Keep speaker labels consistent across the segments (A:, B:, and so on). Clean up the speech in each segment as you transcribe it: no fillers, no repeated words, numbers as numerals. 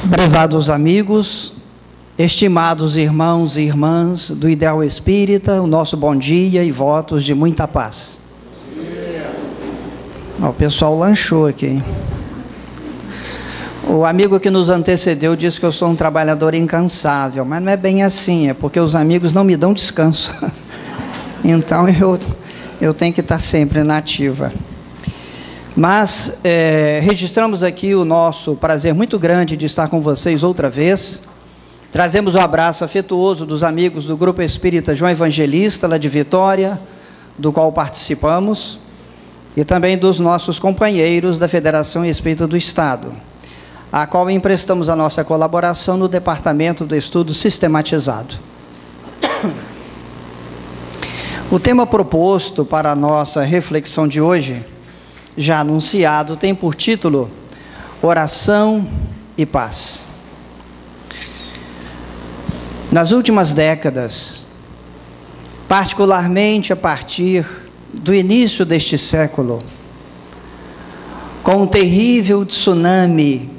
A: Prezados amigos, estimados irmãos e irmãs do Ideal Espírita, o nosso bom dia e votos de muita paz. O pessoal lanchou aqui, hein? O amigo que nos antecedeu disse que eu sou um trabalhador incansável, mas não é bem assim, é porque os amigos não me dão descanso. Então eu tenho que estar sempre na ativa. Mas registramos aqui o nosso prazer muito grande de estar com vocês outra vez. Trazemos o abraço afetuoso dos amigos do Grupo Espírita João Evangelista, lá de Vitória, do qual participamos, e também dos nossos companheiros da Federação Espírita do Estado, a qual emprestamos a nossa colaboração no Departamento do Estudo Sistematizado. O tema proposto para a nossa reflexão de hoje, já anunciado, tem por título Oração e Paz. Nas últimas décadas, particularmente a partir do início deste século, com um terrível tsunami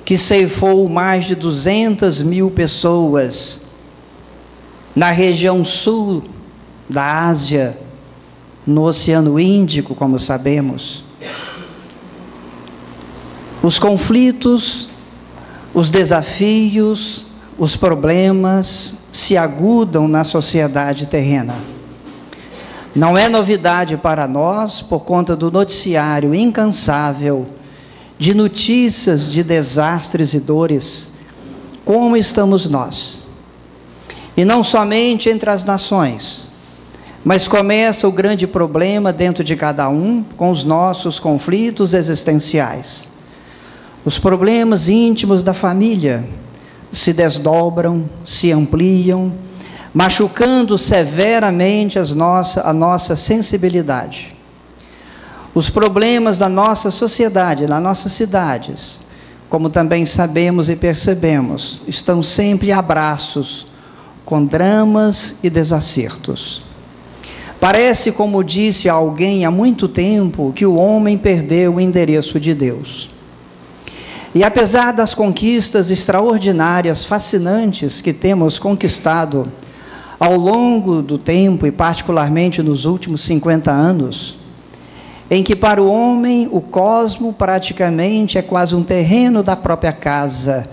A: que ceifou mais de 200 mil pessoas na região sul da Ásia, no Oceano Índico, como sabemos. Os conflitos, os desafios, os problemas se agudam na sociedade terrena. Não é novidade para nós, por conta do noticiário incansável de notícias de desastres e dores, como estamos nós. E não somente entre as nações, mas começa o grande problema dentro de cada um, com os nossos conflitos existenciais. Os problemas íntimos da família se desdobram, se ampliam, machucando severamente a nossa sensibilidade. Os problemas da nossa sociedade, nas nossas cidades, como também sabemos e percebemos, estão sempre a braços, com dramas e desacertos. Parece, como disse alguém há muito tempo, que o homem perdeu o endereço de Deus. E apesar das conquistas extraordinárias, fascinantes que temos conquistado ao longo do tempo, e particularmente nos últimos 50 anos, em que para o homem o cosmo praticamente é quase um terreno da própria casa,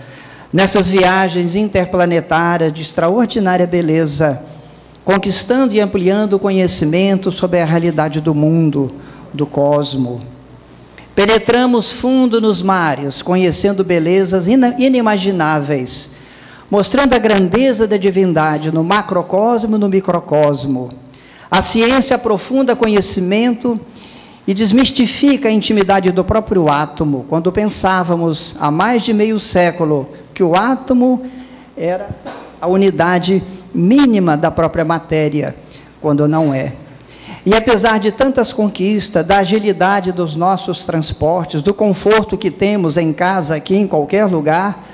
A: nessas viagens interplanetárias de extraordinária beleza, conquistando e ampliando o conhecimento sobre a realidade do mundo, do cosmo. Penetramos fundo nos mares, conhecendo belezas inimagináveis, mostrando a grandeza da divindade no macrocosmo e no microcosmo. A ciência aprofunda conhecimento e desmistifica a intimidade do próprio átomo, quando pensávamos há mais de meio século que o átomo era a unidade mínima da própria matéria, quando não é. E apesar de tantas conquistas, da agilidade dos nossos transportes, do conforto que temos em casa, aqui em qualquer lugar,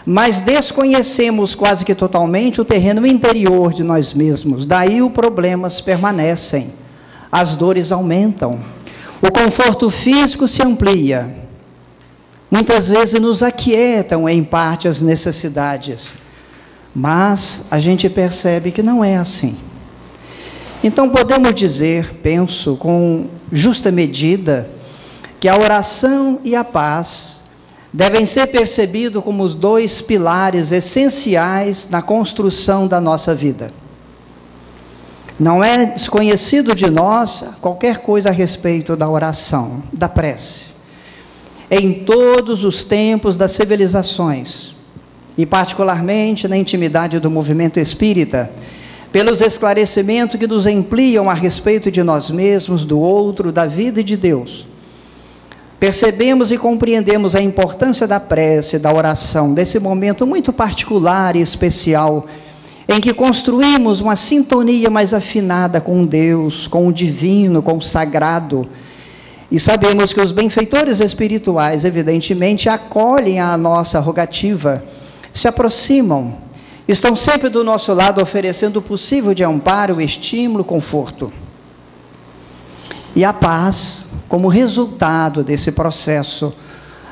A: mas desconhecemos quase que totalmente o terreno interior de nós mesmos. Daí os problemas permanecem, as dores aumentam, o conforto físico se amplia, muitas vezes nos aquietam em parte as necessidades, mas a gente percebe que não é assim. Então podemos dizer, penso, com justa medida, que a oração e a paz devem ser percebidos como os dois pilares essenciais na construção da nossa vida. Não é desconhecido de nós qualquer coisa a respeito da oração, da prece. Em todos os tempos das civilizações, e particularmente na intimidade do movimento espírita, pelos esclarecimentos que nos ampliam a respeito de nós mesmos, do outro, da vida e de Deus, percebemos e compreendemos a importância da prece, da oração, desse momento muito particular e especial, em que construímos uma sintonia mais afinada com Deus, com o divino, com o sagrado. E sabemos que os benfeitores espirituais, evidentemente, acolhem a nossa rogativa, se aproximam, estão sempre do nosso lado, oferecendo o possível de amparo, estímulo, conforto. E a paz, como resultado desse processo,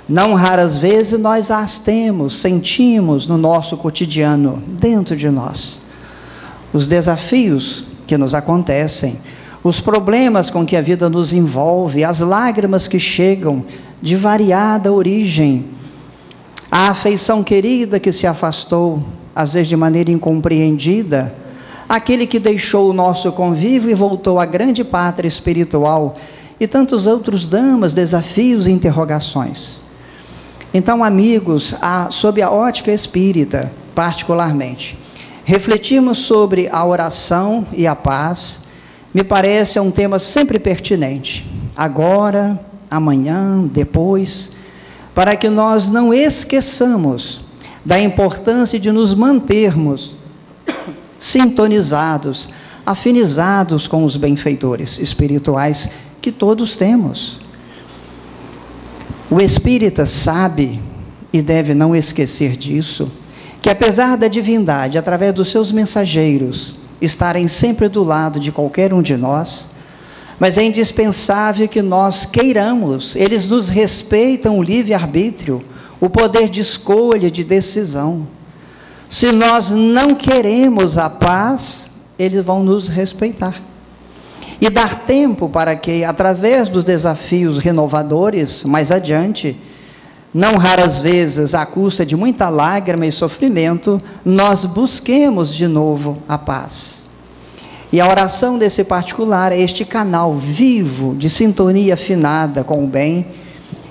A: Não raras vezes nós as temos, sentimos no nosso cotidiano, dentro de nós. Os desafios que nos acontecem, os problemas com que a vida nos envolve, as lágrimas que chegam de variada origem, a afeição querida que se afastou, às vezes de maneira incompreendida, aquele que deixou o nosso convívio e voltou à grande pátria espiritual, e tantos outros dramas, desafios e interrogações. Então, amigos, sob a ótica espírita, particularmente, refletirmos sobre a oração e a paz, me parece um tema sempre pertinente, agora, amanhã, depois, para que nós não esqueçamos da importância de nos mantermos sintonizados, afinizados com os benfeitores espirituais que todos temos. O espírita sabe, e deve não esquecer disso, que apesar da divindade, através dos seus mensageiros, estarem sempre do lado de qualquer um de nós, mas é indispensável que nós queiramos, eles nos respeitam o livre-arbítrio, o poder de escolha, de decisão. Se nós não queremos a paz, eles vão nos respeitar. E dar tempo para que, através dos desafios renovadores, mais adiante, não raras vezes, à custa de muita lágrima e sofrimento, nós busquemos de novo a paz. E a oração desse particular é este canal vivo de sintonia afinada com o bem,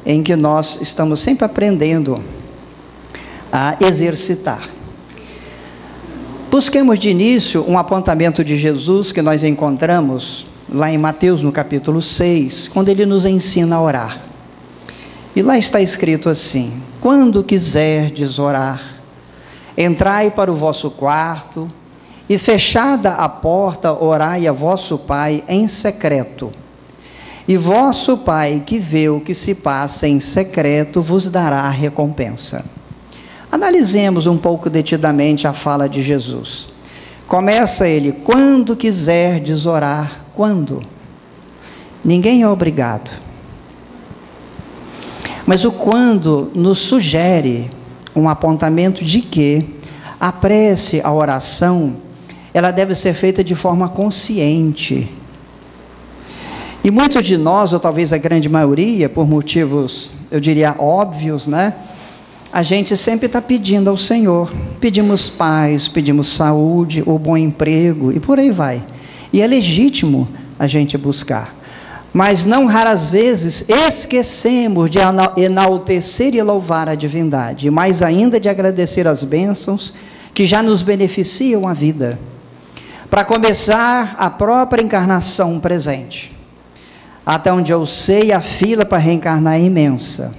A: em que nós estamos sempre aprendendo a exercitar. Busquemos de início um apontamento de Jesus que nós encontramos lá em Mateus, no capítulo 6, quando ele nos ensina a orar. E lá está escrito assim: quando quiserdes orar, entrai para o vosso quarto, e fechada a porta, orai a vosso Pai em secreto. E vosso Pai, que vê o que se passa em secreto, vos dará a recompensa. Analisemos um pouco detidamente a fala de Jesus. Começa ele: quando quiserdes orar. Quando? Ninguém é obrigado. Mas o quando nos sugere um apontamento de que a prece, a oração, ela deve ser feita de forma consciente. E muitos de nós, ou talvez a grande maioria, por motivos, eu diria, óbvios, né? A gente sempre está pedindo ao Senhor. Pedimos paz, pedimos saúde, ou bom emprego, e por aí vai. E é legítimo a gente buscar. Mas não raras vezes esquecemos de enaltecer e louvar a divindade, e mais ainda de agradecer as bênçãos que já nos beneficiam a vida. Para começar, a própria encarnação presente. Até onde eu sei, a fila para reencarnar é imensa.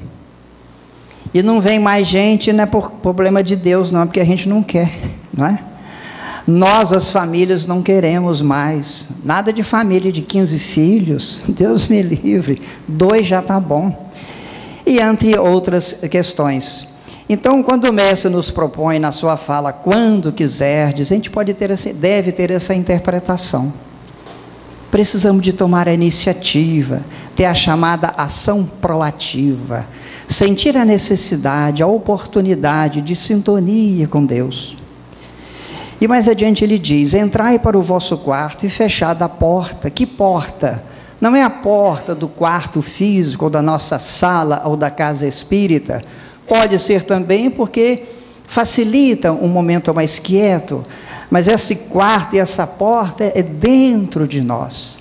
A: E não vem mais gente, não é por problema de Deus, não, é porque a gente não quer, não é? Nós, as famílias, não queremos mais. Nada de família de 15 filhos, Deus me livre, 2 já está bom. E entre outras questões. Então, quando o mestre nos propõe na sua fala, quando quiserdes, a gente deve ter essa interpretação. Precisamos de tomar a iniciativa, ter a chamada ação proativa, sentir a necessidade, a oportunidade de sintonia com Deus. E mais adiante ele diz: entrai para o vosso quarto e fechada a porta. Que porta? Não é a porta do quarto físico, ou da nossa sala, ou da casa espírita. Pode ser também porque facilita um momento mais quieto, mas esse quarto e essa porta é dentro de nós.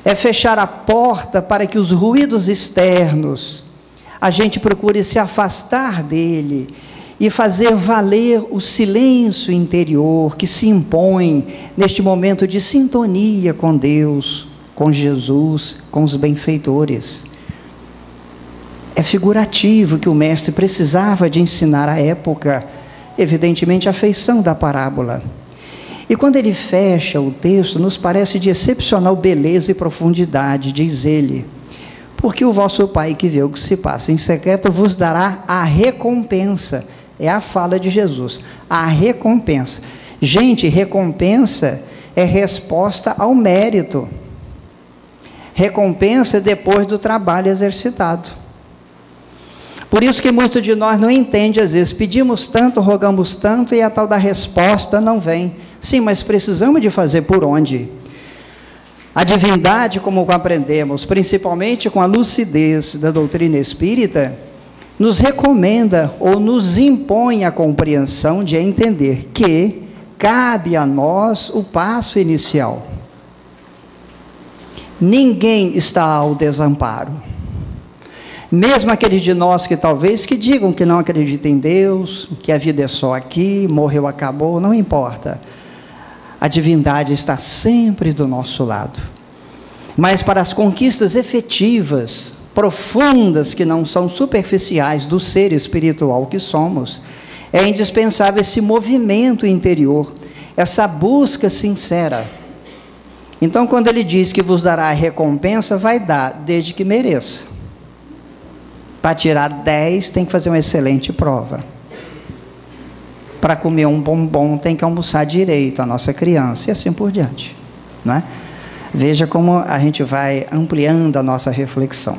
A: É fechar a porta para que os ruídos externos, a gente procure se afastar dele e fazer valer o silêncio interior que se impõe neste momento de sintonia com Deus, com Jesus, com os benfeitores. É figurativo que o mestre precisava de ensinar à época, evidentemente, a feição da parábola. E quando ele fecha o texto, nos parece de excepcional beleza e profundidade, diz ele: porque o vosso Pai que vê o que se passa em secreto vos dará a recompensa. É a fala de Jesus, a recompensa. Gente, recompensa é resposta ao mérito. Recompensa é depois do trabalho exercitado. Por isso que muitos de nós não entendem, às vezes, pedimos tanto, rogamos tanto e a tal da resposta não vem. Sim, mas precisamos de fazer por onde? A divindade, como aprendemos, principalmente com a lucidez da doutrina espírita, nos recomenda ou nos impõe a compreensão de entender que cabe a nós o passo inicial. Ninguém está ao desamparo. Mesmo aqueles de nós que talvez que digam que não acreditam em Deus, que a vida é só aqui, morreu, acabou, não importa. A divindade está sempre do nosso lado. Mas para as conquistas efetivas, profundas, que não são superficiais do ser espiritual que somos, é indispensável esse movimento interior, essa busca sincera. Então, quando ele diz que vos dará a recompensa, vai dar, desde que mereça. Para tirar 10, tem que fazer uma excelente prova. Para comer um bombom, tem que almoçar direito a nossa criança, e assim por diante, não é? Veja como a gente vai ampliando a nossa reflexão.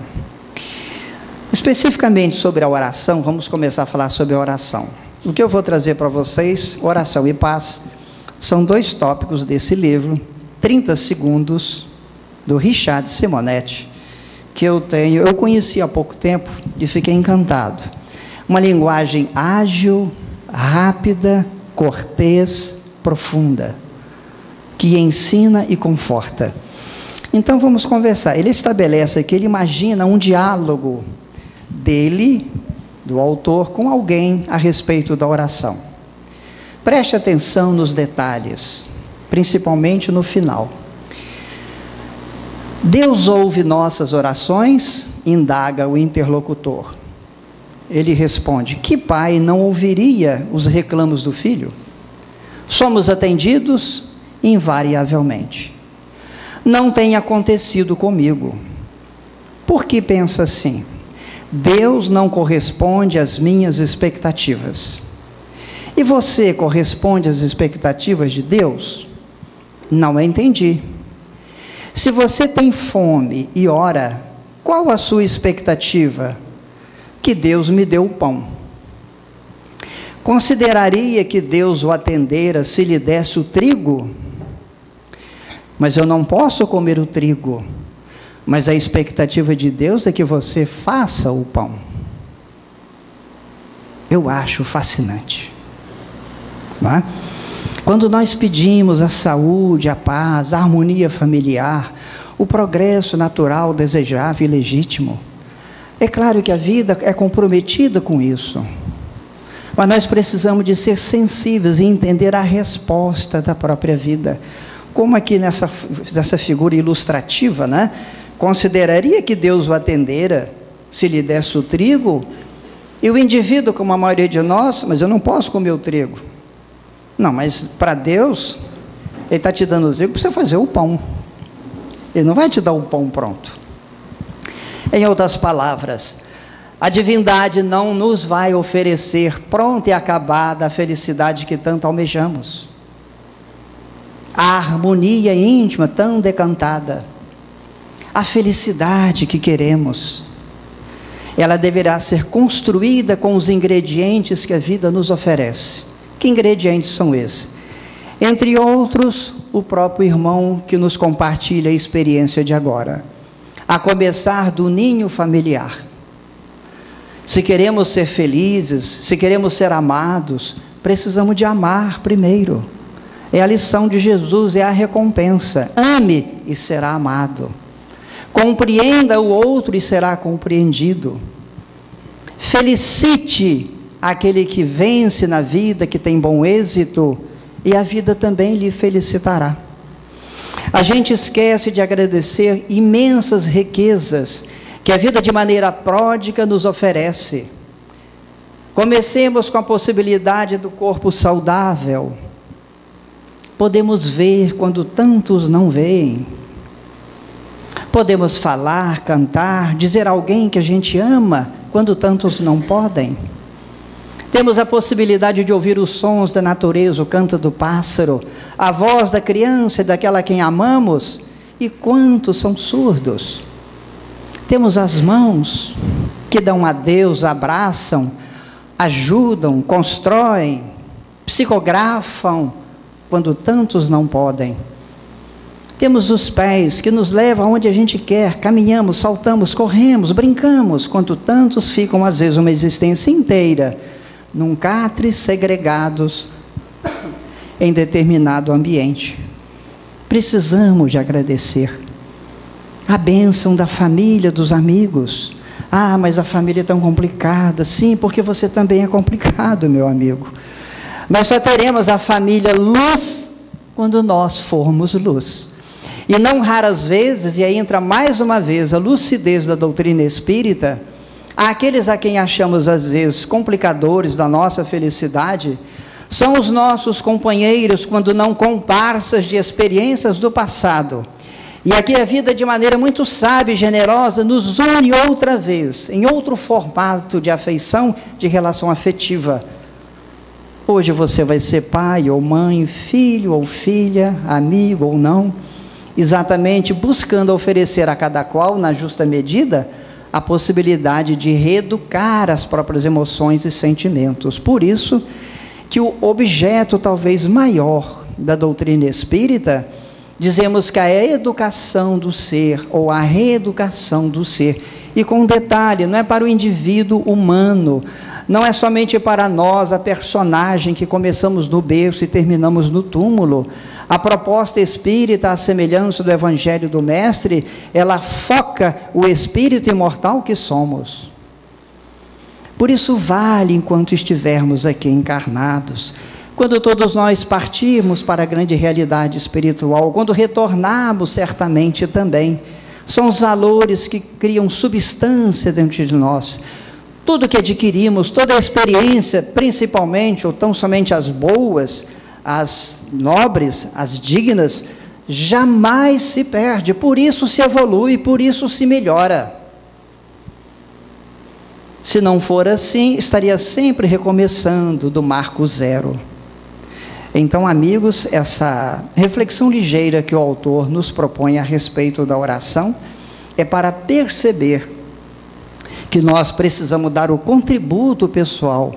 A: Especificamente sobre a oração, vamos começar a falar sobre a oração. O que eu vou trazer para vocês, oração e paz, são 2 tópicos desse livro, 30 segundos, do Richard Simonetti, que eu conheci há pouco tempo e fiquei encantado. Uma linguagem ágil, rápida, cortês, profunda, que ensina e conforta. Então vamos conversar. Ele estabelece aqui, ele imagina um diálogo dele, do autor, com alguém a respeito da oração. Preste atenção nos detalhes, principalmente no final. Deus ouve nossas orações? Indaga o interlocutor. Ele responde: que pai não ouviria os reclamos do filho? Somos atendidos invariavelmente. Não tem acontecido comigo. Por que pensa assim? Deus não corresponde às minhas expectativas. E você corresponde às expectativas de Deus? Não entendi. Se você tem fome e ora, qual a sua expectativa? Que Deus me dê o pão. Consideraria que Deus o atendera se lhe desse o trigo? Mas eu não posso comer o trigo. Mas a expectativa de Deus é que você faça o pão. Eu acho fascinante, não é? Quando nós pedimos a saúde, a paz, a harmonia familiar, o progresso natural, desejável e legítimo, é claro que a vida é comprometida com isso. Mas nós precisamos de ser sensíveis e entender a resposta da própria vida. Como aqui nessa figura ilustrativa, né? Consideraria que Deus o atendera se lhe desse o trigo? E o indivíduo, como a maioria de nós, mas eu não posso comer o trigo. Não, mas para Deus, Ele está te dando o trigo para você fazer o pão. Ele não vai te dar o pão pronto. Em outras palavras, a divindade não nos vai oferecer pronta e acabada a felicidade que tanto almejamos. A harmonia íntima tão decantada. A felicidade que queremos. Ela deverá ser construída com os ingredientes que a vida nos oferece. Que ingredientes são esses? Entre outros, o próprio irmão que nos compartilha a experiência de agora. A começar do ninho familiar. Se queremos ser felizes, se queremos ser amados, precisamos de amar primeiro. É a lição de Jesus, é a recompensa. Ame e será amado. Compreenda o outro e será compreendido. Felicite aquele que vence na vida, que tem bom êxito, e a vida também lhe felicitará. A gente esquece de agradecer imensas riquezas que a vida de maneira pródiga nos oferece. Comecemos com a possibilidade do corpo saudável. Podemos ver quando tantos não veem. Podemos falar, cantar, dizer a alguém que a gente ama, quando tantos não podem. Temos a possibilidade de ouvir os sons da natureza, o canto do pássaro, a voz da criança e daquela a quem amamos, e quantos são surdos. Temos as mãos, que dão adeus, abraçam, ajudam, constroem, psicografam, quando tantos não podem. Temos os pés que nos levam aonde a gente quer, caminhamos, saltamos, corremos, brincamos, quando tantos ficam às vezes uma existência inteira num catre, segregados em determinado ambiente. Precisamos de agradecer a bênção da família, dos amigos. Ah, mas a família é tão complicada. Sim, porque você também é complicado, meu amigo. Nós só teremos a família luz quando nós formos luz. E não raras vezes, e aí entra mais uma vez a lucidez da doutrina espírita, há aqueles a quem achamos às vezes complicadores da nossa felicidade, são os nossos companheiros, quando não comparsas de experiências do passado. E aqui a vida, de maneira muito sábia e generosa, nos une outra vez, em outro formato de afeição, de relação afetiva. Hoje você vai ser pai ou mãe, filho ou filha, amigo ou não, exatamente buscando oferecer a cada qual, na justa medida, a possibilidade de reeducar as próprias emoções e sentimentos. Por isso que o objeto talvez maior da doutrina espírita, dizemos que é a educação do ser, ou a reeducação do ser. E com um detalhe, não é para o indivíduo humano, não é somente para nós, a personagem que começamos no berço e terminamos no túmulo. A proposta espírita, à semelhança do Evangelho do Mestre, ela foca o espírito imortal que somos. Por isso vale enquanto estivermos aqui encarnados. Quando todos nós partirmos para a grande realidade espiritual, quando retornarmos certamente também, são os valores que criam substância dentro de nós. Tudo que adquirimos, toda a experiência, principalmente, ou tão somente as boas, as nobres, as dignas, jamais se perde, por isso se evolui, por isso se melhora. Se não for assim, estaria sempre recomeçando do marco zero. Então, amigos, essa reflexão ligeira que o autor nos propõe a respeito da oração é para perceber que nós precisamos dar o contributo pessoal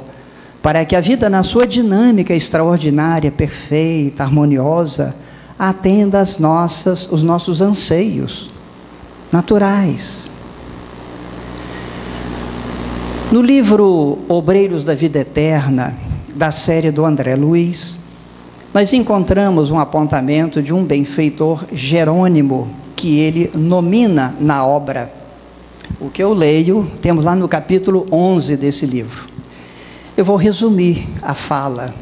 A: para que a vida, na sua dinâmica extraordinária, perfeita, harmoniosa, atenda os nossos anseios naturais. No livro Obreiros da Vida Eterna, da série do André Luiz, nós encontramos um apontamento de um benfeitor Jerônimo, que ele nomina na obra. O que eu leio, temos lá no capítulo 11 desse livro. Eu vou resumir a fala.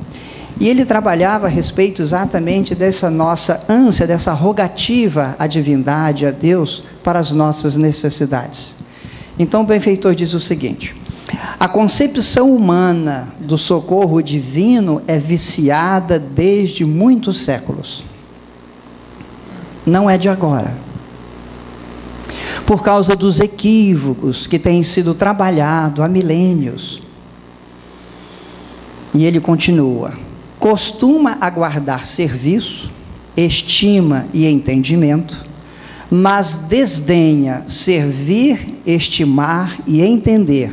A: E ele trabalhava a respeito exatamente dessa nossa ânsia, dessa rogativa à divindade, a Deus, para as nossas necessidades. Então o benfeitor diz o seguinte: a concepção humana do socorro divino é viciada desde muitos séculos. Não é de agora. Por causa dos equívocos que têm sido trabalhados há milênios. E ele continua: costuma aguardar serviço, estima e entendimento, mas desdenha servir, estimar e entender,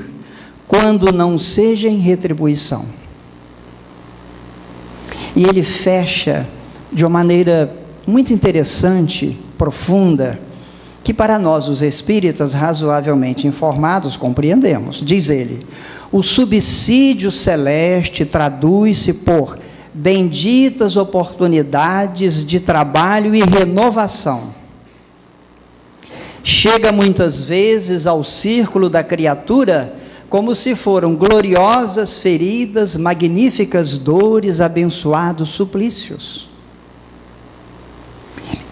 A: quando não seja em retribuição. E ele fecha de uma maneira muito interessante, profunda, que para nós os espíritas razoavelmente informados compreendemos. Diz ele: o subsídio celeste traduz-se por benditas oportunidades de trabalho e renovação. Chega muitas vezes ao círculo da criatura como se foram gloriosas feridas, magníficas dores, abençoados suplícios.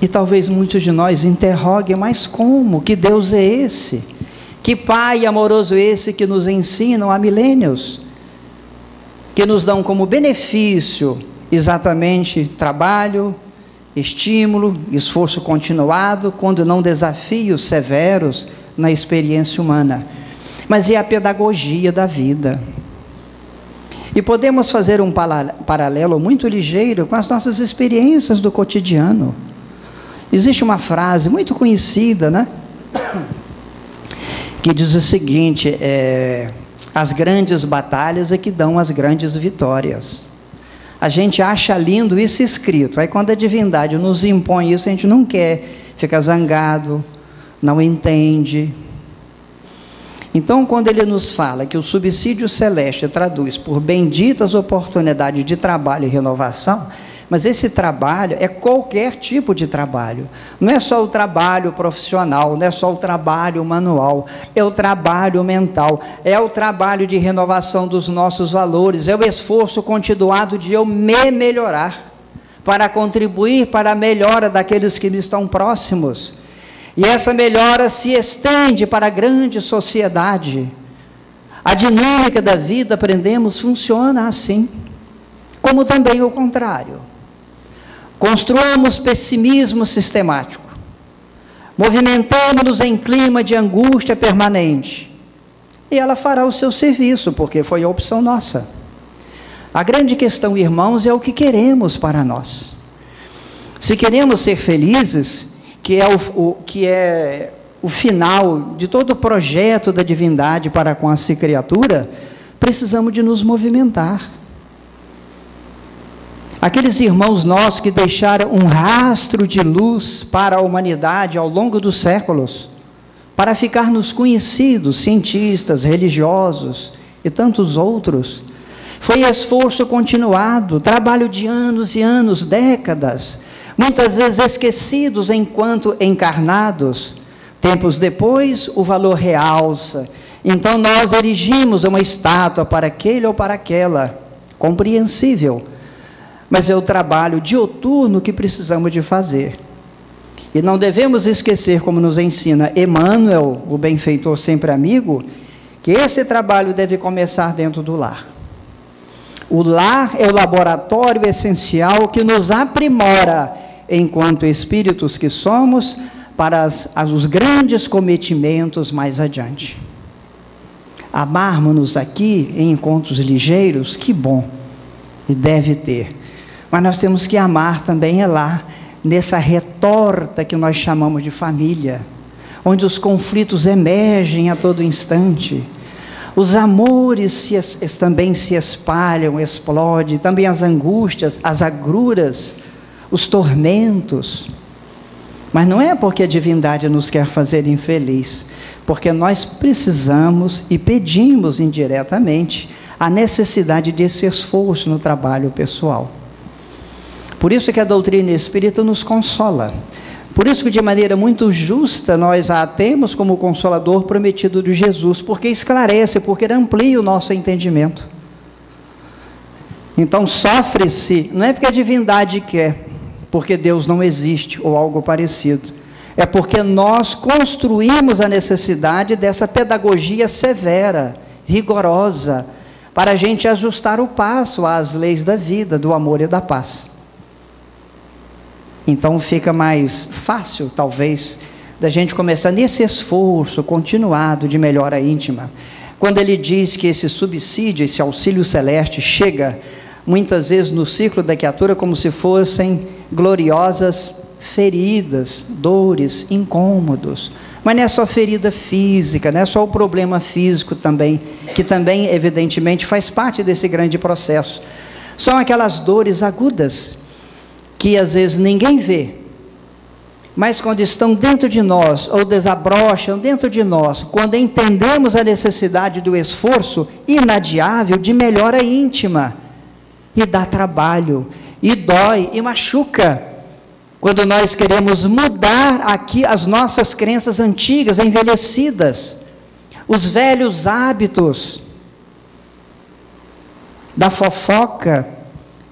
A: E talvez muitos de nós interroguem: mas como? Que Deus é esse? Que Pai amoroso é esse que nos ensinam há milênios? Que nos dão como benefício exatamente trabalho, estímulo, esforço continuado, quando não desafios severos na experiência humana. Mas é a pedagogia da vida. E podemos fazer um paralelo muito ligeiro com as nossas experiências do cotidiano. Existe uma frase muito conhecida, né? que diz o seguinte: as grandes batalhas é que dão as grandes vitórias. A gente acha lindo isso escrito, aí quando a divindade nos impõe isso, a gente não quer, fica zangado, não entende. Então, quando ele nos fala que o subsídio celeste traduz por benditas oportunidades de trabalho e renovação, mas esse trabalho é qualquer tipo de trabalho, não é só o trabalho profissional, não é só o trabalho manual, é o trabalho mental, é o trabalho de renovação dos nossos valores, é o esforço continuado de eu me melhorar, para contribuir para a melhora daqueles que me estão próximos, e essa melhora se estende para a grande sociedade. A dinâmica da vida, aprendemos, funciona assim, como também o contrário. Construamos pessimismo sistemático, movimentamos-nos em clima de angústia permanente, e ela fará o seu serviço, porque foi a opção nossa. A grande questão, irmãos, é o que queremos para nós. Se queremos ser felizes, que é o final de todo o projeto da divindade para com a sua criatura, precisamos de nos movimentar. Aqueles irmãos nossos que deixaram um rastro de luz para a humanidade ao longo dos séculos, para ficar-nos conhecidos, cientistas, religiosos e tantos outros, foi esforço continuado, trabalho de anos e anos, décadas, muitas vezes esquecidos enquanto encarnados. Tempos depois, o valor realça. Então nós erigimos uma estátua para aquele ou para aquela, compreensível, mas é o trabalho dioturno que precisamos de fazer. E não devemos esquecer, como nos ensina Emmanuel, o benfeitor sempre amigo, que esse trabalho deve começar dentro do lar. O lar é o laboratório essencial que nos aprimora, enquanto espíritos que somos, para os grandes cometimentos mais adiante. Amarmos-nos aqui em encontros ligeiros, que bom, e deve ter. Mas nós temos que amar também lá, nessa retorta que nós chamamos de família, onde os conflitos emergem a todo instante, os amores também se espalham, explodem, também as angústias, as agruras, os tormentos. Mas não é porque a divindade nos quer fazer infeliz, porque nós precisamos e pedimos indiretamente a necessidade desse esforço no trabalho pessoal. Por isso que a doutrina espírita nos consola. Por isso que de maneira muito justa nós a temos como consolador prometido de Jesus, porque esclarece, porque amplia o nosso entendimento. Então sofre-se, não é porque a divindade quer, porque Deus não existe ou algo parecido. É porque nós construímos a necessidade dessa pedagogia severa, rigorosa, para a gente ajustar o passo às leis da vida, do amor e da paz. Então fica mais fácil, talvez, da gente começar nesse esforço continuado de melhora íntima. Quando ele diz que esse subsídio, esse auxílio celeste chega, muitas vezes no ciclo da criatura, como se fossem gloriosas feridas, dores, incômodos. Mas não é só ferida física, não é só o problema físico também, que também evidentemente faz parte desse grande processo. São aquelas dores agudas, que às vezes ninguém vê, mas quando estão dentro de nós, ou desabrocham dentro de nós, quando entendemos a necessidade do esforço inadiável de melhora íntima, e dá trabalho, e dói, e machuca, quando nós queremos mudar aqui as nossas crenças antigas, envelhecidas, os velhos hábitos da fofoca,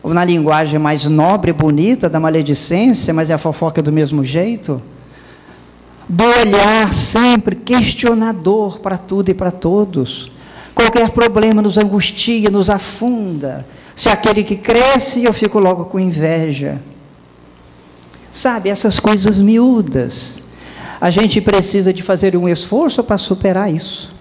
A: ou na linguagem mais nobre e bonita, da maledicência, mas é a fofoca do mesmo jeito, do olhar sempre questionador para tudo e para todos. Qualquer problema nos angustia, nos afunda. Se aquele que cresce, eu fico logo com inveja. Sabe, essas coisas miúdas. A gente precisa de fazer um esforço para superar isso.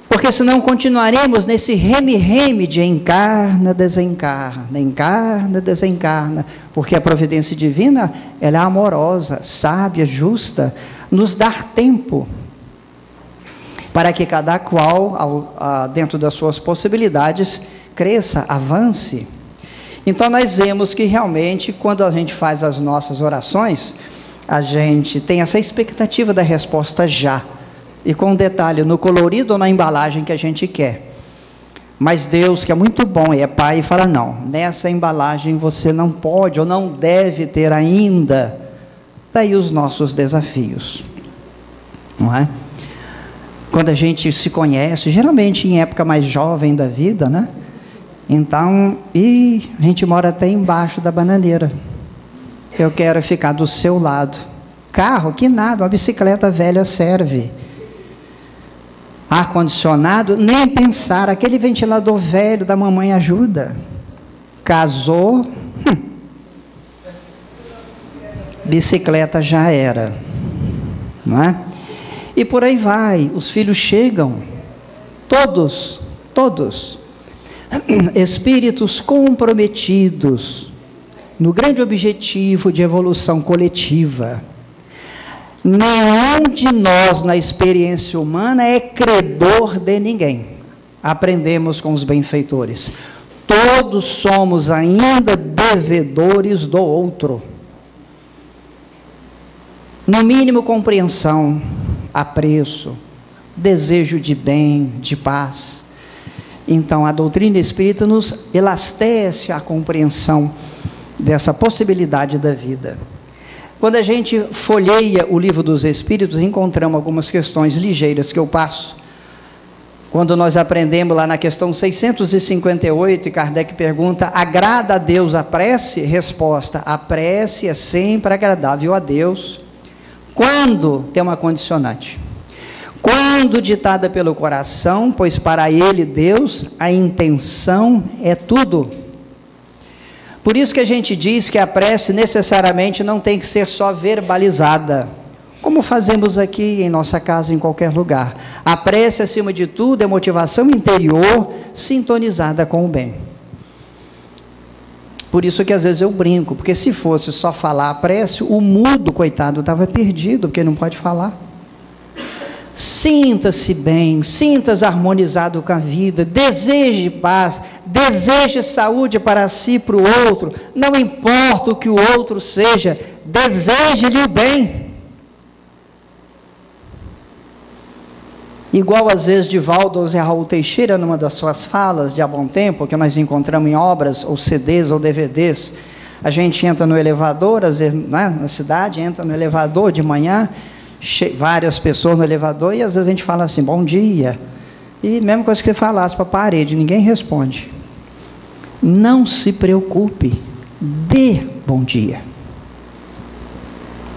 A: Porque senão continuaremos nesse reme-reme de encarna, desencarna, encarna, desencarna. Porque a providência divina, ela é amorosa, sábia, justa, nos dá tempo. para que cada qual, dentro das suas possibilidades, cresça, avance. Então nós vemos que realmente, quando a gente faz as nossas orações, a gente tem essa expectativa da resposta já, e com um detalhe, no colorido ou na embalagem que a gente quer. Mas Deus, que é muito bom e é Pai, fala: não, nessa embalagem você não pode ou não deve ter ainda. Daí os nossos desafios, não é? Quando a gente se conhece, geralmente em época mais jovem da vida, né? Então, a gente mora até embaixo da bananeira. Eu quero ficar do seu lado. Carro, que nada, uma bicicleta velha serve. Ar-condicionado, nem pensar, aquele ventilador velho da mamãe ajuda. Casou, bicicleta já era, não é? E por aí vai, os filhos chegam, todos, espíritos comprometidos no grande objetivo de evolução coletiva. Nenhum de nós na experiência humana é credor de ninguém. Aprendemos com os benfeitores. Todos somos ainda devedores do outro. No mínimo, compreensão, apreço, desejo de bem, de paz. Então, a doutrina espírita nos elastece a compreensão dessa possibilidade da vida. Quando a gente folheia o Livro dos Espíritos, encontramos algumas questões ligeiras que eu passo. Quando nós aprendemos lá na questão 658, e Kardec pergunta: agrada a Deus a prece? Resposta: a prece é sempre agradável a Deus, quando tem uma condicionante. Quando ditada pelo coração, pois para ele, Deus, a intenção é tudo. Por isso que a gente diz que a prece necessariamente não tem que ser só verbalizada, como fazemos aqui em nossa casa, em qualquer lugar. A prece, acima de tudo, é motivação interior sintonizada com o bem. Por isso que às vezes eu brinco, porque se fosse só falar a prece, o mudo, coitado, estava perdido, porque não pode falar. Sinta-se bem, sinta-se harmonizado com a vida, deseje paz, deseje saúde para si e para o outro, não importa o que o outro seja, deseje-lhe o bem. Igual às vezes Divaldo Zé Raul Teixeira, numa das suas falas de há bom tempo, que nós encontramos em obras, ou CDs, ou DVDs, a gente entra no elevador, às vezes, né, na cidade, entra no elevador de manhã, várias pessoas no elevador, e às vezes a gente fala assim: bom dia, e mesma coisa que você falasse para a parede, ninguém responde. Não se preocupe, dê bom dia,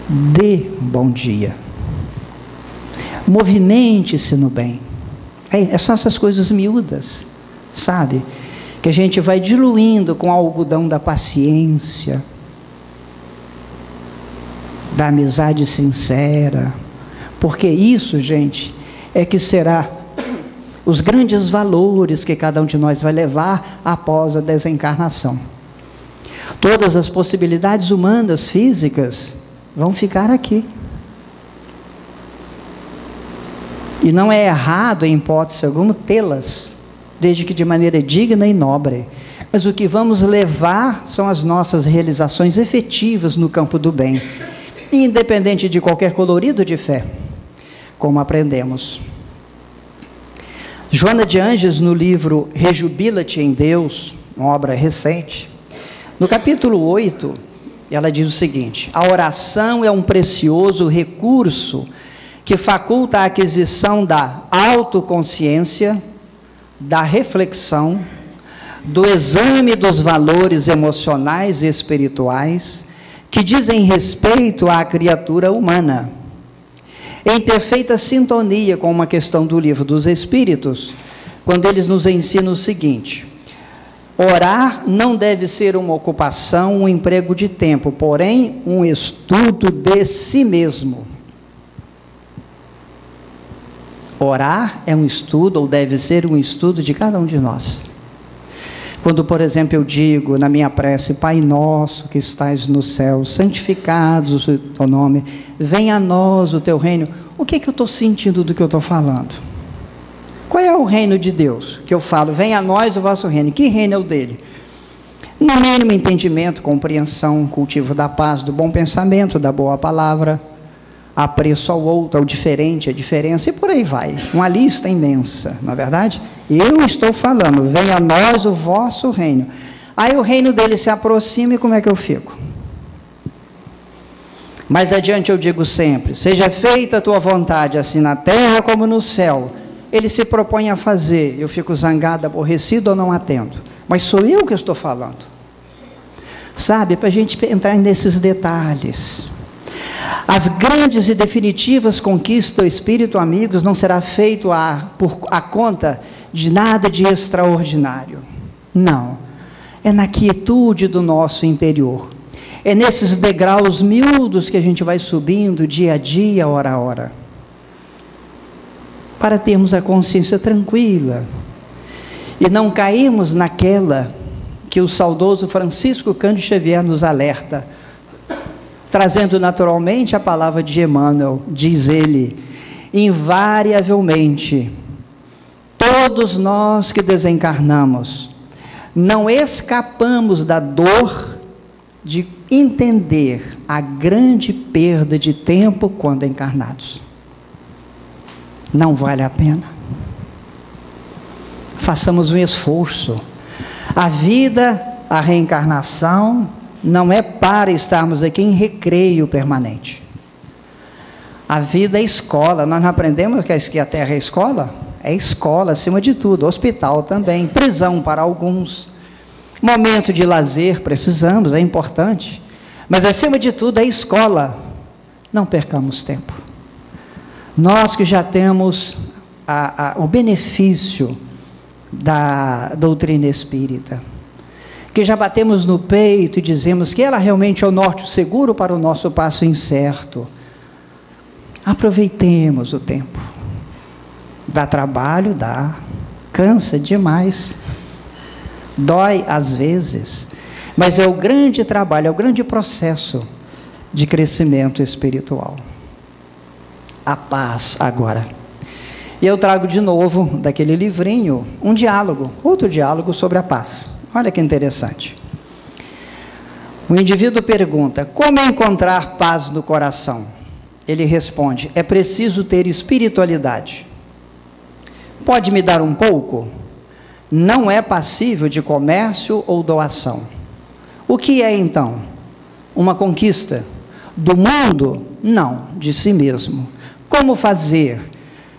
A: dê bom dia, movimente-se no bem. São essas coisas miúdas, sabe, que a gente vai diluindo com o algodão da paciência, da amizade sincera, porque isso, gente, é que será os grandes valores que cada um de nós vai levar após a desencarnação. Todas as possibilidades humanas, físicas, vão ficar aqui. E não é errado, em hipótese alguma, tê-las, desde que de maneira digna e nobre. Mas o que vamos levar são as nossas realizações efetivas no campo do bem, independente de qualquer colorido de fé, como aprendemos. Joana de Ângeles, no livro Rejubila-te em Deus, uma obra recente, no capítulo 8, ela diz o seguinte: a oração é um precioso recurso que faculta a aquisição da autoconsciência, da reflexão, do exame dos valores emocionais e espirituais que dizem respeito à criatura humana, em perfeita sintonia com uma questão do Livro dos Espíritos, quando eles nos ensinam o seguinte: orar não deve ser uma ocupação, um emprego de tempo, porém um estudo de si mesmo. Orar é um estudo, ou deve ser um estudo de cada um de nós. Quando, por exemplo, eu digo na minha prece: Pai nosso que estais no céu, santificado o teu nome, venha a nós o teu reino. O que é que eu estou sentindo do que eu estou falando? Qual é o reino de Deus? Que eu falo, venha a nós o vosso reino. Que reino é o dele? No mínimo entendimento, compreensão, cultivo da paz, do bom pensamento, da boa palavra, apreço ao outro, ao diferente, a diferença, e por aí vai. Uma lista imensa, não é verdade? Eu estou falando, venha a nós o vosso reino. Aí o reino dele se aproxima e como é que eu fico? Mais adiante eu digo sempre, seja feita a tua vontade, assim na terra como no céu. Ele se propõe a fazer, eu fico zangado, aborrecido ou não atendo. Mas sou eu que estou falando. Sabe, para a gente entrar nesses detalhes. As grandes e definitivas conquistas do Espírito, amigos, não será feito por conta de nada de extraordinário. Não. É na quietude do nosso interior. É nesses degraus miúdos que a gente vai subindo dia a dia, hora a hora. Para termos a consciência tranquila. E não cairmos naquela que o saudoso Francisco Cândido Xavier nos alerta, trazendo naturalmente a palavra de Emmanuel, diz ele, invariavelmente, todos nós que desencarnamos, não escapamos da dor de entender a grande perda de tempo quando encarnados. Não vale a pena. Façamos um esforço. A vida, a reencarnação, não é para estarmos aqui em recreio permanente. A vida é escola. Nós não aprendemos que a Terra é escola? É escola acima de tudo. Hospital também. Prisão para alguns. Momento de lazer, precisamos, é importante. Mas acima de tudo é escola. Não percamos tempo. Nós que já temos o benefício da doutrina espírita, que já batemos no peito e dizemos que ela realmente é o norte seguro para o nosso passo incerto. Aproveitemos o tempo. Dá trabalho, dá, cansa demais, dói às vezes, mas é o grande trabalho, é o grande processo de crescimento espiritual. A paz agora. E eu trago de novo, daquele livrinho, um diálogo, outro diálogo sobre a paz. Olha que interessante. O indivíduo pergunta, como encontrar paz no coração? Ele responde, é preciso ter espiritualidade. Pode me dar um pouco? Não é passível de comércio ou doação. O que é então? Uma conquista? Do mundo? Não, de si mesmo. Como fazer?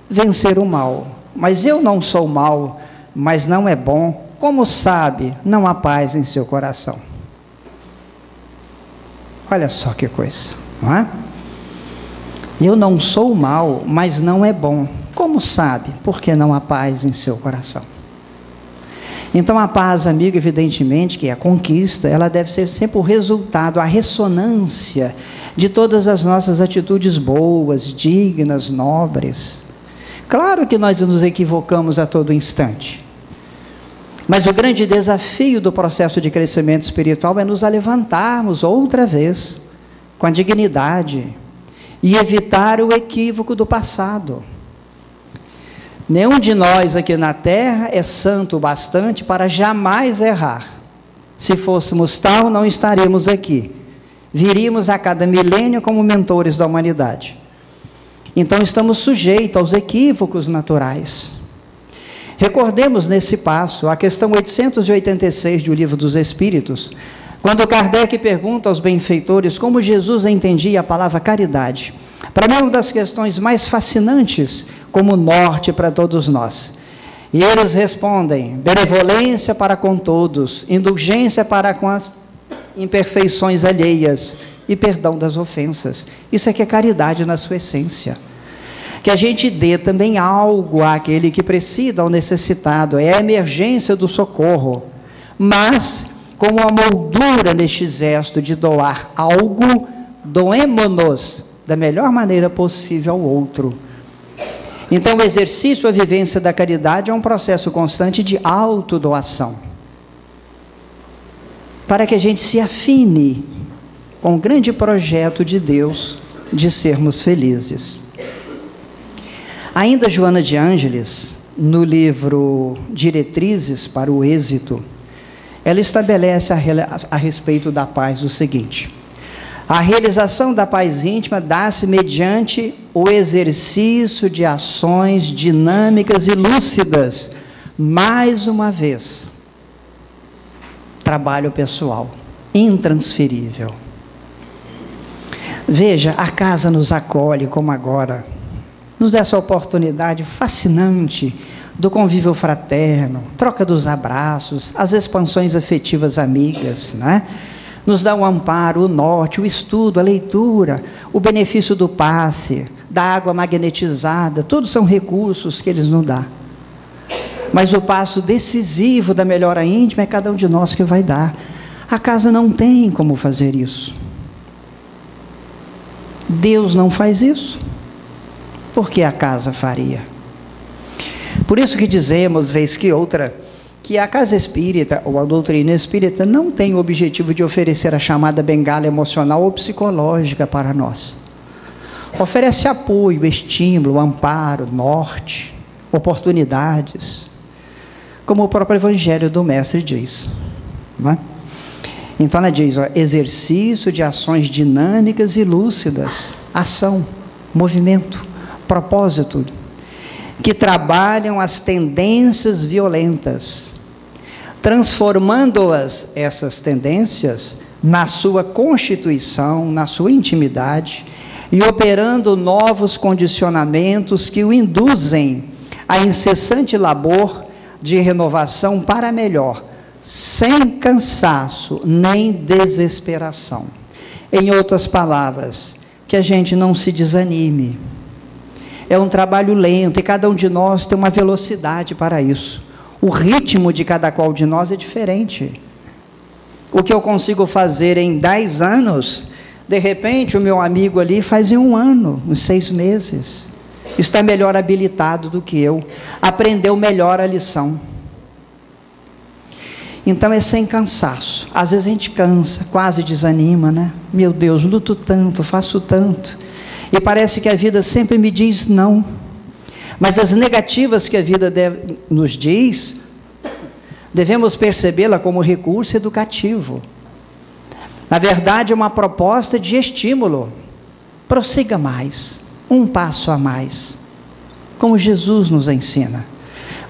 A: Vencer o mal. Mas eu não sou mal, mas não é bom. Como sabe, não há paz em seu coração. Olha só que coisa, não é? Eu não sou mal, mas não é bom. Como sabe? Porque não há paz em seu coração. Então a paz, amigo, evidentemente, que é a conquista, ela deve ser sempre o resultado, a ressonância de todas as nossas atitudes boas, dignas, nobres. Claro que nós nos equivocamos a todo instante. Mas o grande desafio do processo de crescimento espiritual é nos levantarmos outra vez, com a dignidade, e evitar o equívoco do passado. Nenhum de nós aqui na Terra é santo o bastante para jamais errar. Se fôssemos tal, não estaríamos aqui. Viríamos a cada milênio como mentores da humanidade. Então estamos sujeitos aos equívocos naturais. Recordemos nesse passo a questão 886 do Livro dos Espíritos, quando Kardec pergunta aos benfeitores como Jesus entendia a palavra caridade. Para mim é uma das questões mais fascinantes como norte para todos nós. E eles respondem, benevolência para com todos, indulgência para com as imperfeições alheias e perdão das ofensas. Isso é que é caridade na sua essência. Que a gente dê também algo àquele que precisa, ao necessitado, é a emergência do socorro, mas com a moldura neste gesto de doar algo, doemo-nos da melhor maneira possível ao outro. Então o exercício, a vivência da caridade é um processo constante de autodoação, para que a gente se afine com o grande projeto de Deus de sermos felizes. Ainda Joana de Ângeles, no livro Diretrizes para o Êxito, ela estabelece a respeito da paz o seguinte: a realização da paz íntima dá-se mediante o exercício de ações dinâmicas e lúcidas. Mais uma vez, trabalho pessoal, intransferível. Veja, a casa nos acolhe como agora, nos dá essa oportunidade fascinante do convívio fraterno, troca dos abraços, as expansões afetivas amigas, né? Nos dá o amparo, o norte, o estudo, a leitura, o benefício do passe, da água magnetizada, todos são recursos que eles nos dão. Mas o passo decisivo da melhora íntima é cada um de nós que vai dar. A casa não tem como fazer isso. Deus não faz isso. Por que a casa faria? Por isso que dizemos, vez que outra, que a casa espírita ou a doutrina espírita não tem o objetivo de oferecer a chamada bengala emocional ou psicológica para nós. Oferece apoio, estímulo, amparo, norte, oportunidades, como o próprio Evangelho do Mestre diz, não é? Então ela diz, exercício de ações dinâmicas e lúcidas, ação, movimento, propósito, que trabalham as tendências violentas, transformando-as, essas tendências, na sua constituição, na sua intimidade, e operando novos condicionamentos que o induzem a incessante labor de renovação para melhor, sem cansaço nem desesperação. Em outras palavras, que a gente não se desanime. É um trabalho lento e cada um de nós tem uma velocidade para isso. O ritmo de cada qual de nós é diferente. O que eu consigo fazer em 10 anos, de repente o meu amigo ali faz em 1 ano, em 6 meses. Está melhor habilitado do que eu, aprendeu melhor a lição. Então é sem cansaço. Às vezes a gente cansa, quase desanima, né? Meu Deus, luto tanto, faço tanto. E parece que a vida sempre me diz não. Mas as negativas que a vida nos diz, devemos percebê-la como recurso educativo. Na verdade, é uma proposta de estímulo. Prossiga mais, um passo a mais, como Jesus nos ensina.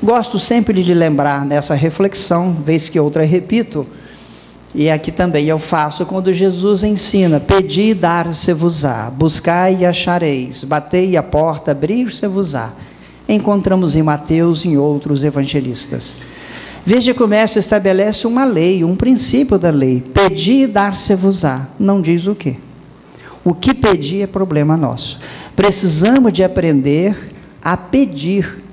A: Gosto sempre de lembrar nessa reflexão, vez que outra repito, e aqui também eu faço quando Jesus ensina: pedi e dar-se-vos-á, buscai e achareis, batei e a porta abrir-se-vos-á. Encontramos em Mateus e em outros evangelistas. Veja como essa estabelece uma lei, um princípio da lei: pedi e dar-se-vos-á. Não diz o quê? O que pedir é problema nosso. Precisamos de aprender a pedir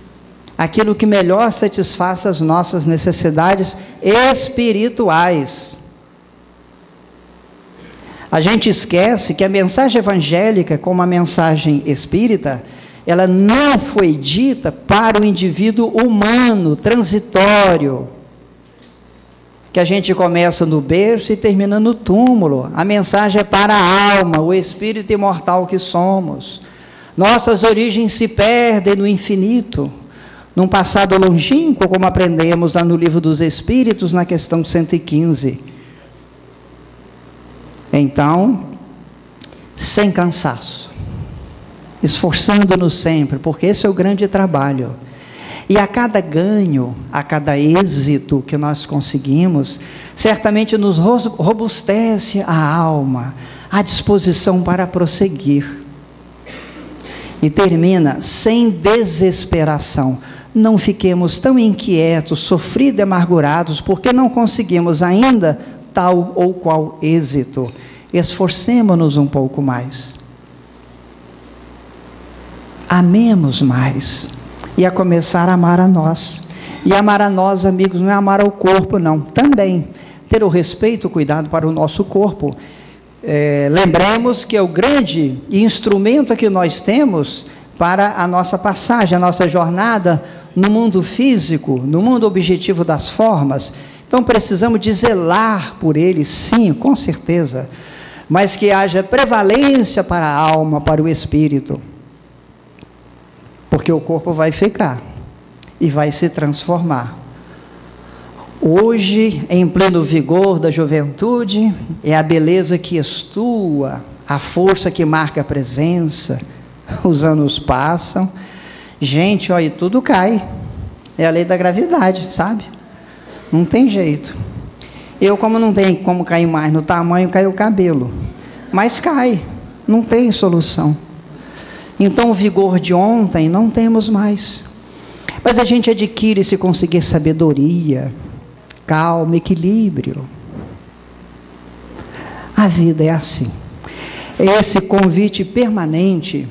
A: aquilo que melhor satisfaça as nossas necessidades espirituais. A gente esquece que a mensagem evangélica, como a mensagem espírita, ela não foi dita para o indivíduo humano, transitório, que a gente começa no berço e termina no túmulo. A mensagem é para a alma, o espírito imortal que somos. Nossas origens se perdem no infinito, num passado longínquo, como aprendemos lá no Livro dos Espíritos, na questão 115. Então, sem cansaço, esforçando-nos sempre, porque esse é o grande trabalho. E a cada ganho, a cada êxito que nós conseguimos, certamente nos robustece a alma, a disposição para prosseguir. E termina sem desesperação. Não fiquemos tão inquietos, sofridos e amargurados, porque não conseguimos ainda tal ou qual êxito. Esforcemo-nos um pouco mais. Amemos mais. E a começar a amar a nós. E amar a nós, amigos, não é amar ao corpo, não. Também ter o respeito, o cuidado para o nosso corpo. Lembremos que é o grande instrumento que nós temos para a nossa passagem, a nossa jornada no mundo físico, no mundo objetivo das formas. Então precisamos de zelar por ele, sim, com certeza, mas que haja prevalência para a alma, para o espírito, porque o corpo vai ficar, e vai se transformar. Hoje, em pleno vigor da juventude, é a beleza que estua, a força que marca a presença. Os anos passam, gente, ó, e tudo cai. É a lei da gravidade, sabe? Não tem jeito. Eu, como não tem como cair mais no tamanho, cai o cabelo. Mas cai, não tem solução. Então, o vigor de ontem não temos mais. Mas a gente adquire se conseguir sabedoria, calma, equilíbrio. A vida é assim. É esse convite permanente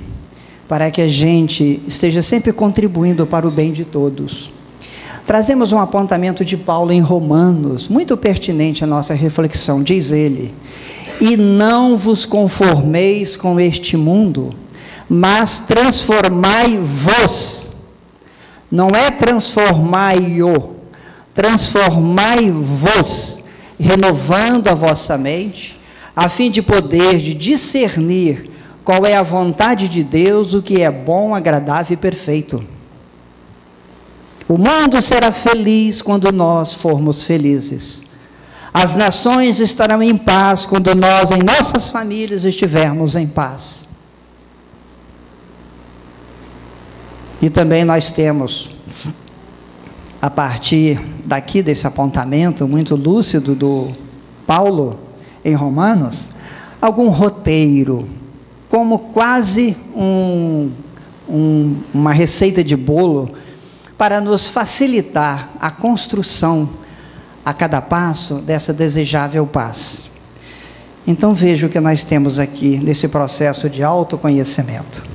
A: para que a gente esteja sempre contribuindo para o bem de todos. Trazemos um apontamento de Paulo em Romanos, muito pertinente à nossa reflexão. Diz ele: e não vos conformeis com este mundo, mas transformai-vos. Não é transformai-o, transformai-vos, renovando a vossa mente, a fim de poder discernir qual é a vontade de Deus, o que é bom, agradável e perfeito. O mundo será feliz quando nós formos felizes. As nações estarão em paz quando nós, em nossas famílias, estivermos em paz. E também nós temos, a partir daqui desse apontamento muito lúcido do Paulo em Romanos, algum roteiro, como quase uma receita de bolo, para nos facilitar a construção, a cada passo, dessa desejável paz. Então veja o que nós temos aqui, nesse processo de autoconhecimento.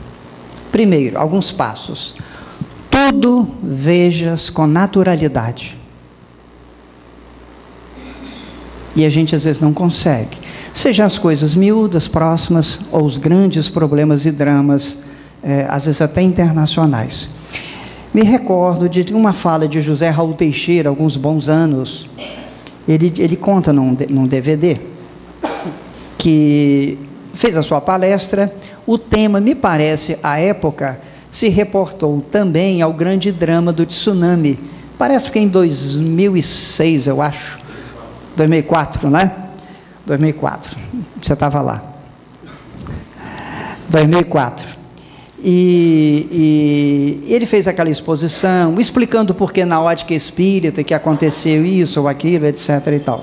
A: Primeiro, alguns passos. Tudo vejas com naturalidade. E a gente às vezes não consegue. Seja as coisas miúdas, próximas, ou os grandes problemas e dramas, às vezes até internacionais. Me recordo de uma fala de José Raul Teixeira, alguns bons anos. Ele conta num DVD, que fez a sua palestra. O tema, me parece, à época, se reportou também ao grande drama do tsunami. Parece que em 2006, eu acho. 2004, né? 2004, você estava lá. 2004. E ele fez aquela exposição, explicando por que na ótica espírita que aconteceu isso ou aquilo, etc. e tal.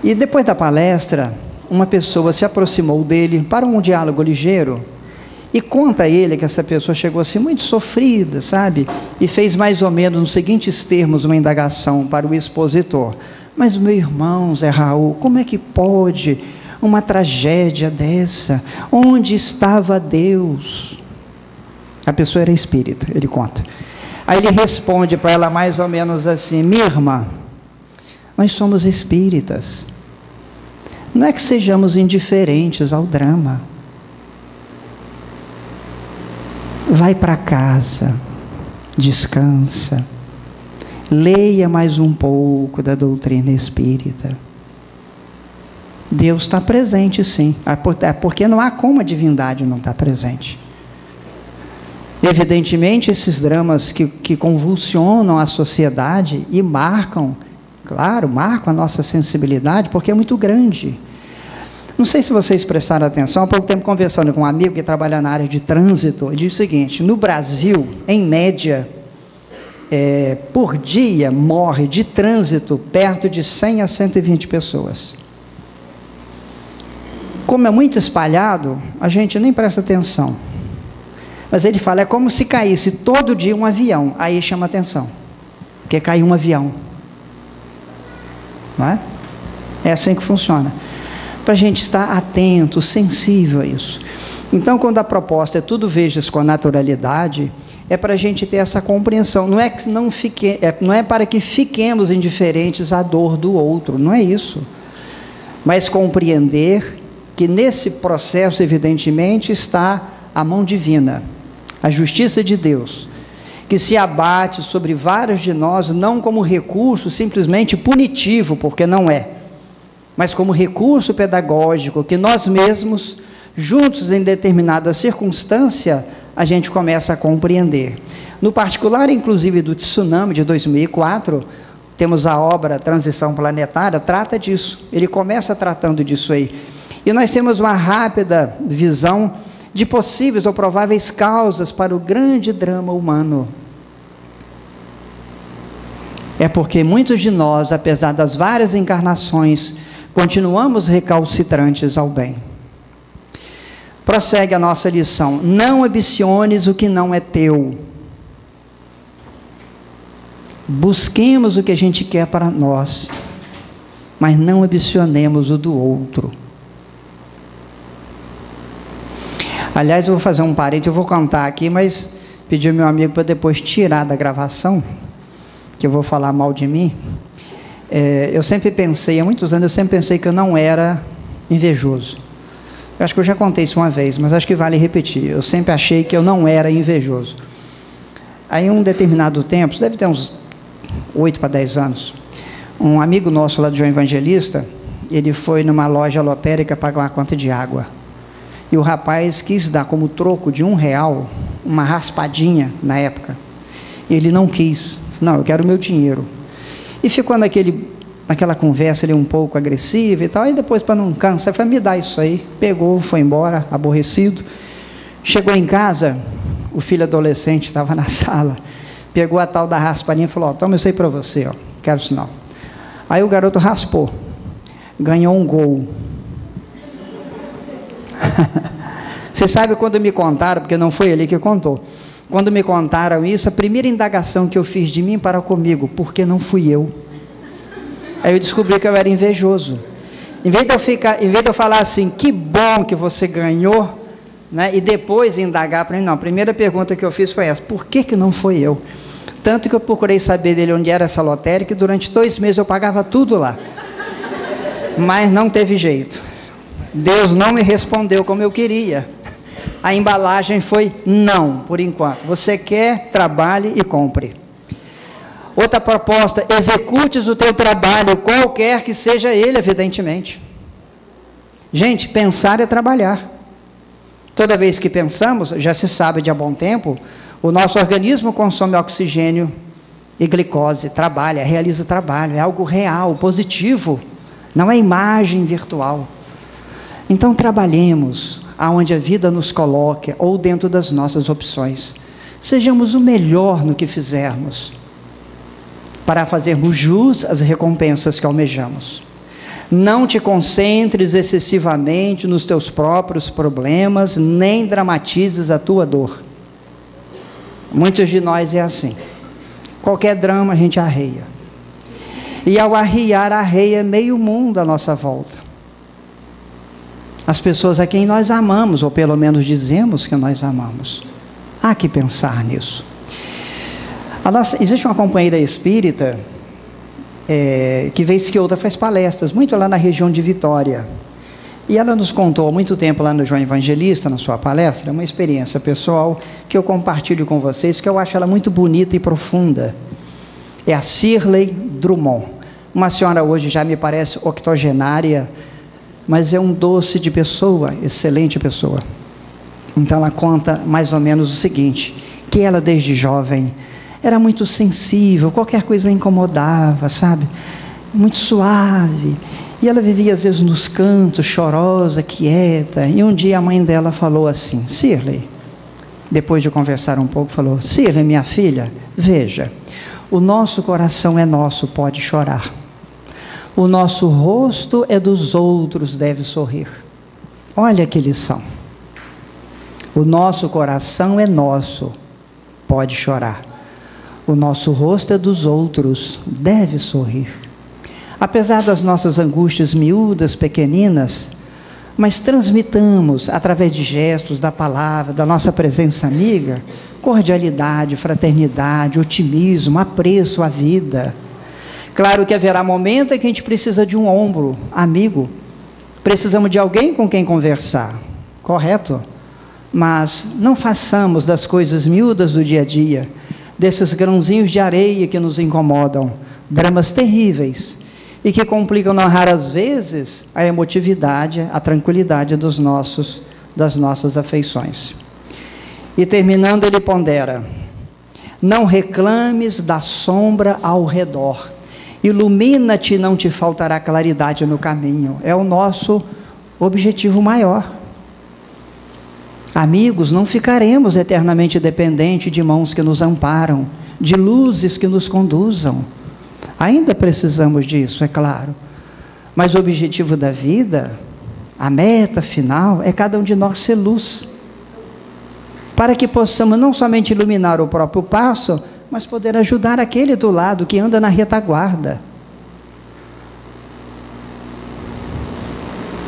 A: E depois da palestra, uma pessoa se aproximou dele para um diálogo ligeiro e conta a ele que essa pessoa chegou assim muito sofrida, sabe? E fez mais ou menos nos seguintes termos uma indagação para o expositor: mas meu irmão Zé Raul, como é que pode uma tragédia dessa? Onde estava Deus? A pessoa era espírita, ele conta. Aí ele responde para ela mais ou menos assim: minha irmã, nós somos espíritas. Não é que sejamos indiferentes ao drama. Vai para casa, descansa, leia mais um pouco da doutrina espírita. Deus está presente, sim. Porque não há como a divindade não estar presente. Evidentemente, esses dramas que convulsionam a sociedade e marcam, claro, marcam a nossa sensibilidade, porque é muito grande. Não sei se vocês prestaram atenção, há pouco tempo conversando com um amigo que trabalha na área de trânsito, ele disse o seguinte: no Brasil, em média, por dia morre de trânsito perto de 100 a 120 pessoas. Como é muito espalhado, a gente nem presta atenção. Mas ele fala, é como se caísse todo dia um avião, aí chama atenção, porque caiu um avião. Não é? É assim que funciona. Para a gente estar atento, sensível a isso. Então, quando a proposta é tudo vejas com naturalidade, é para a gente ter essa compreensão. Não é que não é para que fiquemos indiferentes à dor do outro, não é isso. Mas compreender que nesse processo, evidentemente, está a mão divina, a justiça de Deus, que se abate sobre vários de nós, não como recurso simplesmente punitivo, porque não é, mas como recurso pedagógico, que nós mesmos, juntos em determinada circunstância, a gente começa a compreender. No particular, inclusive, do tsunami de 2004, temos a obra Transição Planetária, trata disso. Ele começa tratando disso aí. E nós temos uma rápida visão de possíveis ou prováveis causas para o grande drama humano. É porque muitos de nós, apesar das várias encarnações, continuamos recalcitrantes ao bem. Prossegue a nossa lição: não ambiciones o que não é teu. Busquemos o que a gente quer para nós, mas não ambicionemos o do outro. Aliás, eu vou fazer um parênteses, eu vou contar aqui, mas pedi ao meu amigo para depois tirar da gravação, que eu vou falar mal de mim. Eu sempre pensei, há muitos anos, eu sempre pensei que eu não era invejoso. Eu acho que eu já contei isso uma vez, mas acho que vale repetir. Eu sempre achei que eu não era invejoso. Aí, um determinado tempo, deve ter uns 8 para 10 anos, um amigo nosso lá de João Evangelista, ele foi numa loja lotérica pagar uma conta de água. E o rapaz quis dar como troco de R$1 uma raspadinha na época. E ele não quis. Não, eu quero o meu dinheiro. E ficou naquela conversa ali um pouco agressiva e tal. E depois, para não cansar, falou: me dá isso aí. Pegou, foi embora, aborrecido. Chegou em casa, o filho adolescente estava na sala. Pegou a tal da raspadinha e falou: toma isso aí para você, ó. Quero isso não. Aí o garoto raspou. Ganhou um gol. Você sabe quando me contaram, porque não foi ele que contou, quando me contaram isso, a primeira indagação que eu fiz de mim para comigo: por que não fui eu? Aí eu descobri que eu era invejoso. Em vez de eu falar assim, que bom que você ganhou, né, e depois indagar para mim, não, a primeira pergunta que eu fiz foi essa: por que não foi eu? Tanto que eu procurei saber dele onde era essa lotérica, e durante 2 meses eu pagava tudo lá, mas não teve jeito. Deus não me respondeu como eu queria. A embalagem foi não, por enquanto. Você quer, trabalhe e compre. Outra proposta: executes o teu trabalho, qualquer que seja ele, evidentemente. Gente, pensar é trabalhar. Toda vez que pensamos, já se sabe de há bom tempo, o nosso organismo consome oxigênio e glicose, trabalha, realiza trabalho, é algo real, positivo, não é imagem virtual. Então trabalhemos aonde a vida nos coloque, ou dentro das nossas opções. Sejamos o melhor no que fizermos, para fazermos jus às recompensas que almejamos. Não te concentres excessivamente nos teus próprios problemas, nem dramatizes a tua dor. Muitos de nós é assim. Qualquer drama a gente arreia. E ao arriar, arreia meio mundo à nossa volta. As pessoas a quem nós amamos, ou pelo menos dizemos que nós amamos. Há que pensar nisso. Existe uma companheira espírita, que vez que outra faz palestras, muito lá na região de Vitória. E ela nos contou há muito tempo lá no João Evangelista, na sua palestra, uma experiência pessoal que eu compartilho com vocês, que eu acho ela muito bonita e profunda. É a Shirley Drummond. Uma senhora hoje já me parece octogenária, mas é um doce de pessoa, excelente pessoa. Então ela conta mais ou menos o seguinte, que ela desde jovem era muito sensível, qualquer coisa incomodava, sabe? Muito suave. E ela vivia às vezes nos cantos, chorosa, quieta. E um dia a mãe dela falou assim: Shirley, depois de conversar um pouco, falou: Shirley, minha filha, veja, o nosso coração é nosso, pode chorar. O nosso rosto é dos outros, deve sorrir. Olha que lição. O nosso coração é nosso, pode chorar. O nosso rosto é dos outros, deve sorrir. Apesar das nossas angústias miúdas, pequeninas, mas transmitamos, através de gestos, da palavra, da nossa presença amiga, cordialidade, fraternidade, otimismo, apreço à vida. Claro que haverá momento em que a gente precisa de um ombro amigo, precisamos de alguém com quem conversar, correto? Mas não façamos das coisas miúdas do dia a dia, desses grãozinhos de areia que nos incomodam, dramas terríveis, e que complicam não raras vezes a emotividade, a tranquilidade das nossas afeições. E terminando, ele pondera: Não reclames da sombra ao redor. Ilumina-te, não te faltará claridade no caminho. É o nosso objetivo maior. Amigos, não ficaremos eternamente dependentes de mãos que nos amparam, de luzes que nos conduzam. Ainda precisamos disso, é claro. Mas o objetivo da vida, a meta final, é cada um de nós ser luz. Para que possamos não somente iluminar o próprio passo, mas poder ajudar aquele do lado que anda na retaguarda.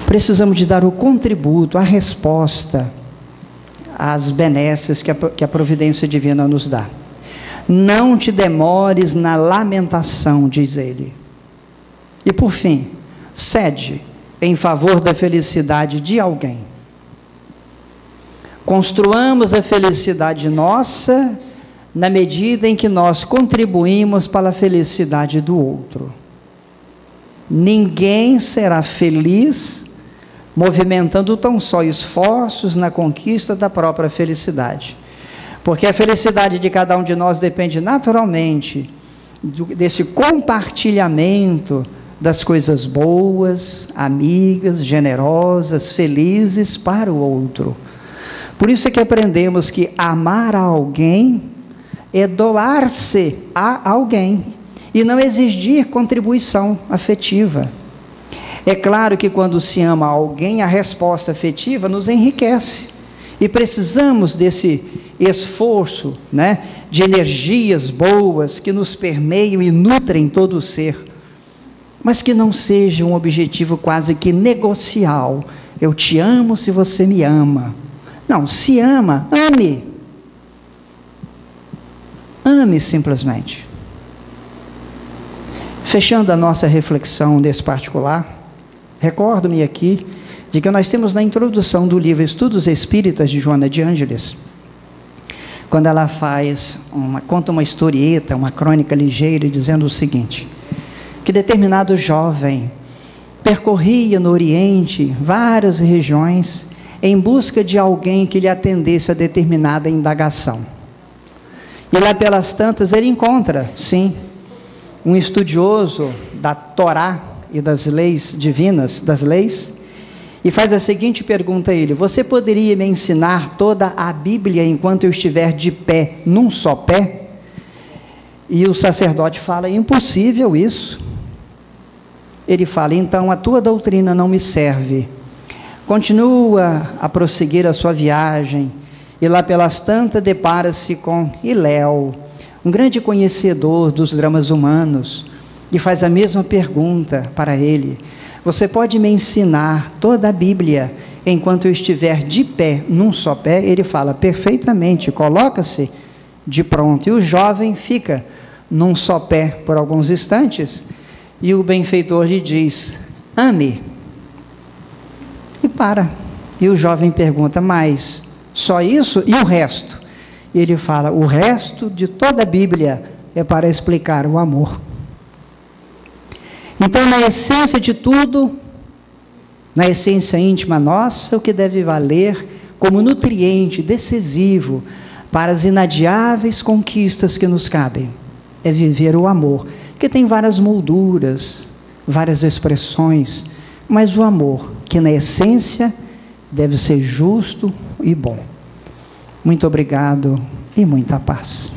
A: Precisamos de dar o contributo, a resposta às benesses que a providência divina nos dá. Não te demores na lamentação, diz ele. E por fim, cede em favor da felicidade de alguém. Construamos a felicidade nossa na medida em que nós contribuímos para a felicidade do outro. Ninguém será feliz movimentando tão só esforços na conquista da própria felicidade. Porque a felicidade de cada um de nós depende naturalmente desse compartilhamento das coisas boas, amigas, generosas, felizes para o outro. Por isso é que aprendemos que amar a alguém é doar-se a alguém e não exigir contribuição afetiva. É claro que quando se ama alguém, a resposta afetiva nos enriquece e precisamos desse esforço, de energias boas que nos permeiam e nutrem todo o ser, mas que não seja um objetivo quase que negocial. Eu te amo se você me ama. Não, se ama, ame. Ame simplesmente. Fechando a nossa reflexão nesse particular, recordo-me aqui de que nós temos na introdução do livro Estudos Espíritas de Joana de Ângeles, quando ela conta uma historieta, uma crônica ligeira, dizendo o seguinte, que determinado jovem percorria no Oriente várias regiões em busca de alguém que lhe atendesse a determinada indagação. E lá pelas tantas ele encontra, sim, um estudioso da Torá e das leis divinas, das leis, e faz a seguinte pergunta a ele: você poderia me ensinar toda a Bíblia enquanto eu estiver de pé, num só pé? E o sacerdote fala: impossível isso. Ele fala: então a tua doutrina não me serve. Continua a prosseguir a sua viagem, e lá pelas tantas depara-se com Hilel, um grande conhecedor dos dramas humanos, e faz a mesma pergunta para ele: você pode me ensinar toda a Bíblia enquanto eu estiver de pé, num só pé? Ele fala: perfeitamente, coloca-se de pronto. E o jovem fica num só pé por alguns instantes, e o benfeitor lhe diz: ame. E para. E o jovem pergunta: mas só isso? E o resto? E ele fala: o resto de toda a Bíblia é para explicar o amor. Então, na essência de tudo, na essência íntima nossa, o que deve valer como nutriente decisivo para as inadiáveis conquistas que nos cabem é viver o amor, que tem várias molduras, várias expressões, mas o amor, que na essência deve ser justo e bom. Muito obrigado e muita paz.